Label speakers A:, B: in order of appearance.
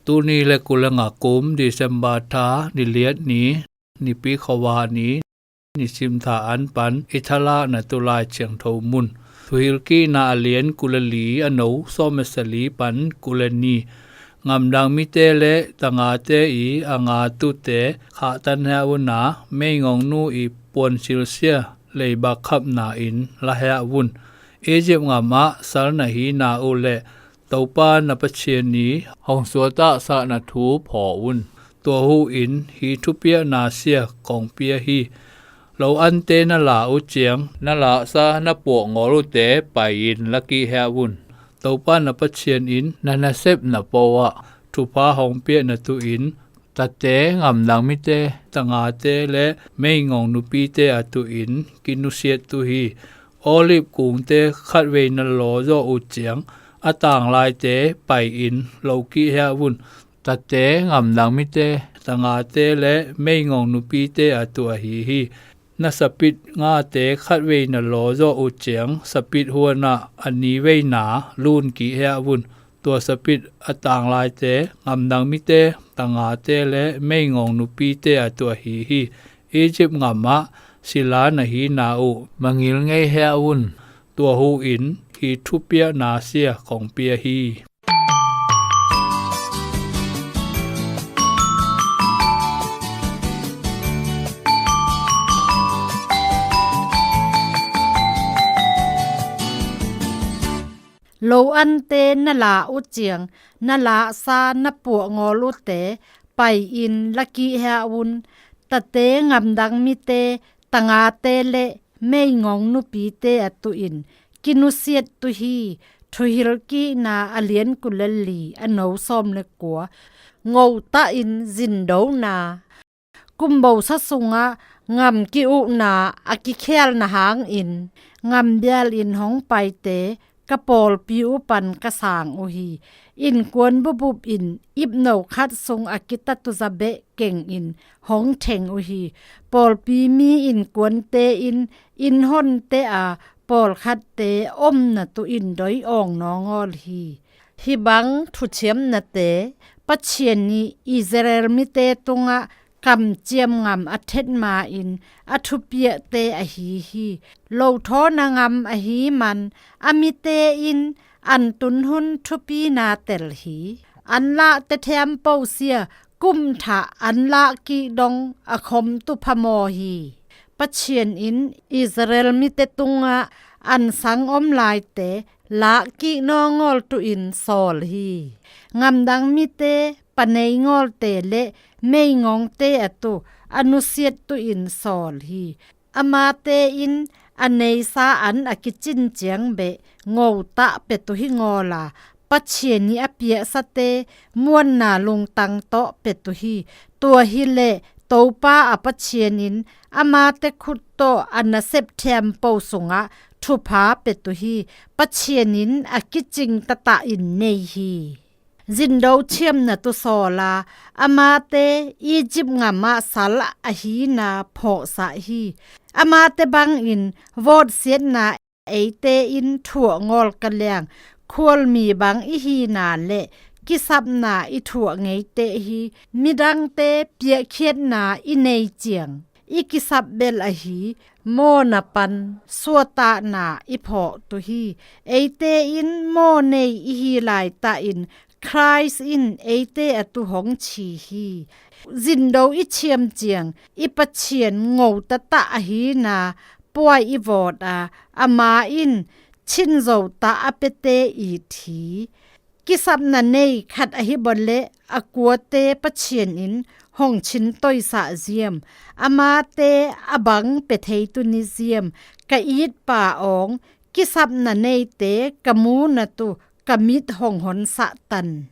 A: ตูนี้และกุลงากุมดิเซมบาทานิเลียดนี้นิปีขวานี้นิสิมทาอันปันอิทลาณตุลายเชียงโทมุนทุฮิลกีนาอเลียนกุลลีอโนซอมสลีปันกุลนีงามดังมิเตเลตังอาเตอีอังอาตุเตขาตันเฮวนาไม่งงนูอีปวนซิลเซียเลยบักขับนาอินละเฮวุนเอเจบงามะสารนหีนาอุเลตาวปานปเชนีห้องสวตะสะนทูพอวุนตัวหูอินฮีทุเปียนาเซียของเปียฮีเราอันเตนลาอุเจียงนลาซานปวงอรุเตไปอินลักีเฮวุนตาวปานปเชนอินนันเซบนปวะทุพาห้องเปียนตุอินตัดเตงามดังมิเตตังอาเตและไม่งงนุปีเตอตุอินกินุเสียตุฮีโอลิบกุงเตขัดเวนโลโจอุเจียงอต่างลายเตไปอินโลกีเฮวุนตัดเตงามดังมิเตตังอาเตและไม่งงนุปีเตอตุฮีนสปิดงาเตขัดเวนโลโจอุเจียงสปิดหัวนาอันนี้เวนาลูนกีเฮวุนตัวสปิดอต่างลายเตงามดังมิเตตังอาเตและไม่งงนุปีเตอตุฮีอียิปต์งามะศิลานะฮีนาอุมังิลไงเฮวุนตัวหูอินฮีทุเปียนาเซียของเปียฮี
B: โลอันเตนลาอุเจียงนลาซานปัวงอลุเตไปอินลักีเฮวุนตะเตงามดังมิเตตังอาเตเลไม่งงนุปีเตอตุอินกินุเสียตุฮีทุฮิลกีนาอเลียนกุลลีอโนซอมเลกัวงอตาอินจินโดนากุมเบาสะสุงะงามกิอุนาอากิเคลนาหางอินงามเบียลอินห้องไปเตกะปอลปิวปันกะสางโอฮีอินกวนบุบอินอิบโนคัดทรงอากิตตุซาเบเก่งอินห้องเทงโอฮีปอลปีมีอินกวนเตอินฮอนเตอาปอลคัดเตอมนะตุอินดอยอ่องนองอลฮีฮิบังทุเชียมนะเตปัจเชียนนีอิสราเอลมิเตตุงะกำเจียมงามอเทศมาอินอทุเปียเตอฮีโลทอนางามอฮีมันอมิเตอินอันตุนหุนทุปีนาเตลฮีอันละเตเทมเปาเสียกุมทะอันละกิดงอคมตุพมอฮีปัจเชียนอินอิสราเอลมิเตตุงะอันสังอมลายเตละกินองอลตุอินซอลฮีงามดังมิเตปะเนงอลเตเลไม่งงเตอตุอนุเสียตุอินซอลฮีอมาเตอินอเนซาอันอกิจินเจียงเบงอตะเปตุหิงอลาปัจเชียนีอเปียสเตมวนนาลงตังโตเปตุฮีตัวฮิเลโตปาอปัจเชียนินอมาเตคุตโตอันเซปเทมโปสุงะทุพาเปตุฮีปัจเชียนินอกิจิงตะตะอินเนฮีจินโดเชียมนะตุโซลาอามาเตอียิปต์งามาสัลอหีนาโพสะฮีอามาเตบังอินวอดเสียนาเอเตอินถั่วงอลกันแลงควรมีบังอีฮีนาเลกิสับนาอีถั่วไงเตฮีมิดังเตเปียเคียดนาอีเนเจียงอีกิสับเบลอหีโมนาปันสัวตานาอีพอตุฮีเอเตอินโมเนอีฮีลายตาอินChrist in ate atu hong chi hi zindo I chiam chiang I pachien ngou ta ta hi na poi I vot a ama in chin zo ta apete I thi kisap na nei khat a hi bonle akuate pachien in hong chin toi sa ziam ama te abang pe thei tu ni ziam ka it pa ong kisap na nei te kamu na tu kamit hong hon sa tan